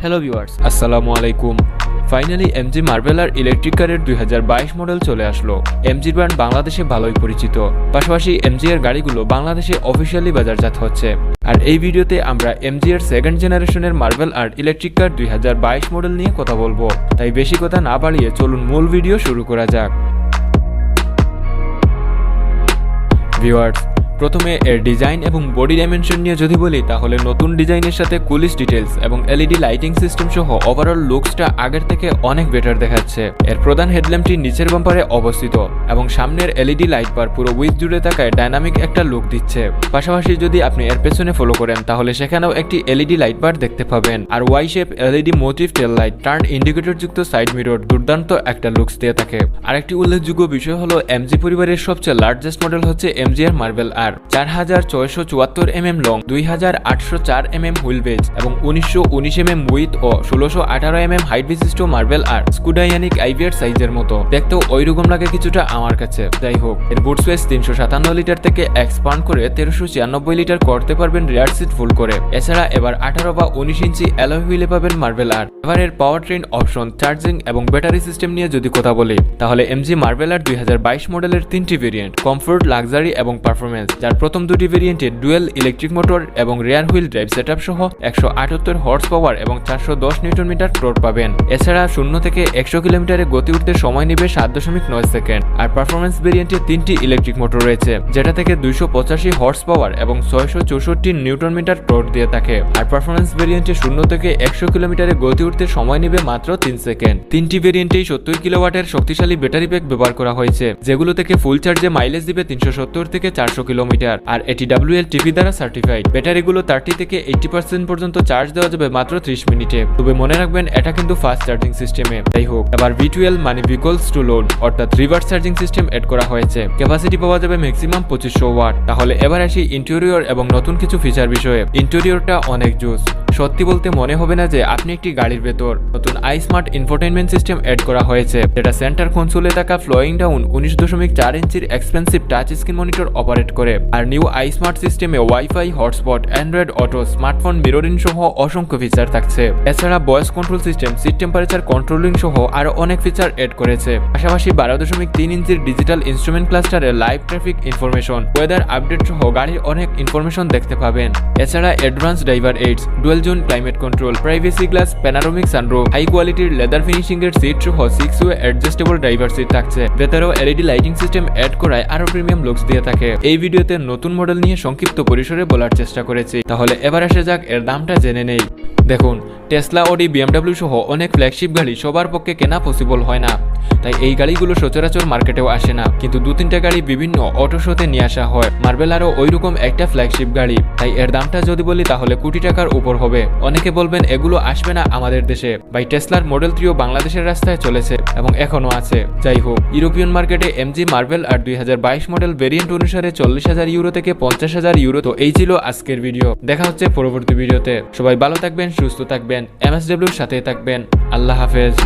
Hello viewers, আসসালামু আলাইকুম। Finally MG মার্ভেল-R electric কারের 2022 মডেল চলে আসলো। এমজির ব্র্যান্ড বাংলাদেশে ভালোই পরিচিত, পাশাপাশি এমজি এর গাড়িগুলো বাংলাদেশে অফিসিয়ালি বাজারজাত হচ্ছে। আর এই ভিডিওতে আমরা এমজি এর সেকেন্ড জেনারেশনের মার্ভেল-R ইলেকট্রিক কার 2022 মডেল নিয়ে কথা বলবো। তাই বেশি কথা না বাড়িয়ে চলুন মূল ভিডিও শুরু করা যাক। ভিউয়ার্স, প্রথমে এর ডিজাইন এবং বডি ডাইমেনশন নিয়ে যদি বলি, তাহলে নতুন ডিজাইনের সাথে কুলিশ ডিটেলস এবং এলইডি লাইটিং সিস্টেম সহ ওভারঅল লুকসটা আগের থেকে অনেক বেটার দেখাচ্ছে। এর প্রধান হেডল্যাম্পটি নিচের বাম্পারে অবস্থিত এবং সামনের এলইডি লাইট বার পুরো উইথ জুড়ে থাকায় ডাইনামিক একটা লুক দিচ্ছে। পাশাপাশি যদি আপনি এর পেছনে ফলো করেন, তাহলে সেখানেও একটি এলইডি লাইট বার দেখতে পাবেন। আর Y shape LED motif tail light, turn indicator যুক্ত সাইড মিরর দুর্দান্ত একটা লুকস দিয়ে থাকে। আরেকটি উল্লেখযোগ্য বিষয় হলো এমজি পরিবারের সবচেয়ে লার্জেস্ট মডেল হচ্ছে এমজি এর মার্ভেল-R। 4674 mm লং, 2804 mm হুইল বেজ এবং 1919 mm উইথ ও 1618 mm হাইট বিশিষ্ট মার্ভেল-R স্কুডাইয়ানিক আইভিয়ার সাইজের মতো দেখতেও ওইরকম লাগে কিছুটা আমার কাছে। যাই হোক, এর বুট স্পেস 357 লিটার থেকে এক্সপান্ড করে 1396 লিটার করতে পারবেন রিয়ার সিট ফুল করে। এছাড়া এবার 18 বা 19 ইঞ্চি অ্যালয় হুইলে পাবেন মার্ভেল-R। এবার এর পাওয়ার ট্রেন অপশন, চার্জিং এবং ব্যাটারি সিস্টেম নিয়ে যদি কথা বলি, তাহলে এমজি মার্ভেল-R 2022 মডেলের তিনটি ভেরিয়েন্ট, কমফোর্ট, লাক্সারি এবং পারফরমেন্স, যার প্রথম দুটি ভেরিয়েন্টে ডুয়েল ইলেকট্রিক মোটর এবং রিয়ার হুইল ড্রাইভ সেটআপ সহ 178 হর্স পাওয়ার এবং 410 নিউটন মিটার টর্ক পাবেন। এছাড়া 0 থেকে 100 কিলোমিটারে গতি উঠতে সময় নেবে 7.9 সেকেন্ড। আর পারফরমেন্স ভেরিয়েন্টে তিনটি ইলেকট্রিক মোটর রয়েছে, যেটা থেকে 285 হর্স পাওয়ার এবং 664 নিউটন মিটার টর্ক দিয়ে থাকে। আর পারফরমেন্স ভেরিয়েন্টে 0 থেকে 100 কিলোমিটারে গতি উঠতে সময় নেবে মাত্র 3 সেকেন্ড। তিনটি ভেরিয়েন্টেই 70 কিলোওয়াটের শক্তিশালী ব্যাটারি প্যাক ব্যবহার করা হয়েছে, যেগুলো থেকে ফুল চার্জে মাইলেজ দিবে 370 থেকে 400 কিলোমিটার। আর এটি WLTP দ্বারা সার্টিফাইড। ব্যাটারিগুলো 30 থেকে 80% পর্যন্ত চার্জ দেওয়া যাবে মাত্র 30 মিনিটে। তবে মনে রাখবেন, এটা কিন্তু ফাস্ট চার্জিং সিস্টেমে। যাই হোক, এবার V12 মানে ভেহিকলস টু লোড অর্থাৎ রিভার্স চার্জিং সিস্টেম এড করা হয়েছে। ক্যাপাসিটি পাওয়া যাবে ম্যাক্সিমাম 2500 ওয়াট। তাহলে এবার আসি ইন্টেরিয়র এবং নতুন কিছু ফিচার বিষয়ে। ইন্টেরিয়রটা অনেক জোস। সত্যি বলতে মনে হবে না যে আপনি একটি গাড়ির ভেতর। নতুন i smart infotainment system add করা হয়েছে, যেটা সেন্টার কনসোলে থাকা ফ্লোয়িং ডাউন 19.4 ইঞ্চির expensive touch screen monitor operate করে। আর নিউ আই স্মার্ট সিস্টেমে WiFi, hotspot, Android auto, smartphone mirroring সহ অসংখ্য ফিচার থাকছে। এছাড়া voice control system, seat temperature controlling সহ আরো অনেক ফিচার এড করেছে। পাশাপাশি 12.3 ইঞ্চির ডিজিটাল ইনস্ট্রুমেন্ট ক্লাস্টারে live traffic information, weather update সহ গাড়ির অনেক ইনফরমেশন দেখতে পাবেন। এছাড়া advance driver aids, dual zone climate control, privacy glass, panoramic sunroof, high কোয়ালিটির লেদার ফিনিশিং এর সিট সহ 6 ওয়ে অ্যাডজাস্টেবল ড্রাইভার সিট থাকছে। ভেতরেও এলইডি লাইটিং সিস্টেম এড করায় আরো প্রিমিয়াম লুকস দিয়ে থাকে। এই ভিডিওতে নতুন মডেল নিয়ে সংক্ষিপ্ত পরিসরে বলার চেষ্টা করেছি। তাহলে এবার আসা যাক এর দামটা জেনে নেই। দেখুন, টেসলা, অডি, BMW সহ অনেক ফ্ল্যাগশিপ গাড়ি সবার পক্ষে কেনা পসিবল হয় না, তাই এই গাড়িগুলো সচরাচর মার্কেটেও আসে না। কিন্তু 2-3টা গাড়ি বিভিন্ন অটো শোতে নিয়ে আসা হয়। মার্ভেল-Rও ওইরকম একটা ফ্ল্যাগশিপ গাড়ি, তাই এর দামটা যদি বলি তাহলে কোটি টাকার উপর হবে। অনেকে বলবেন এগুলো আসবে না আমাদের দেশে। ভাই, টেসলার মডেল 3 বাংলাদেশের রাস্তায় চলেছে এবং এখনো আছে। যাই হোক, ইউরোপিয়ান মার্কেটে এমজি মার্ভেল-R 2022 মডেল ভেরিয়েন্ট অনুসারে 40,000 ইউরো থেকে 50,000 ইউরো। তো এই ছিল আজকের ভিডিও। দেখা হচ্ছে পরবর্তী ভিডিওতে। সবাই ভালো থাকবেন, সুস্থ থাকবেন, MSWর সাথে থাকবেন। আল্লাহ হাফেজ।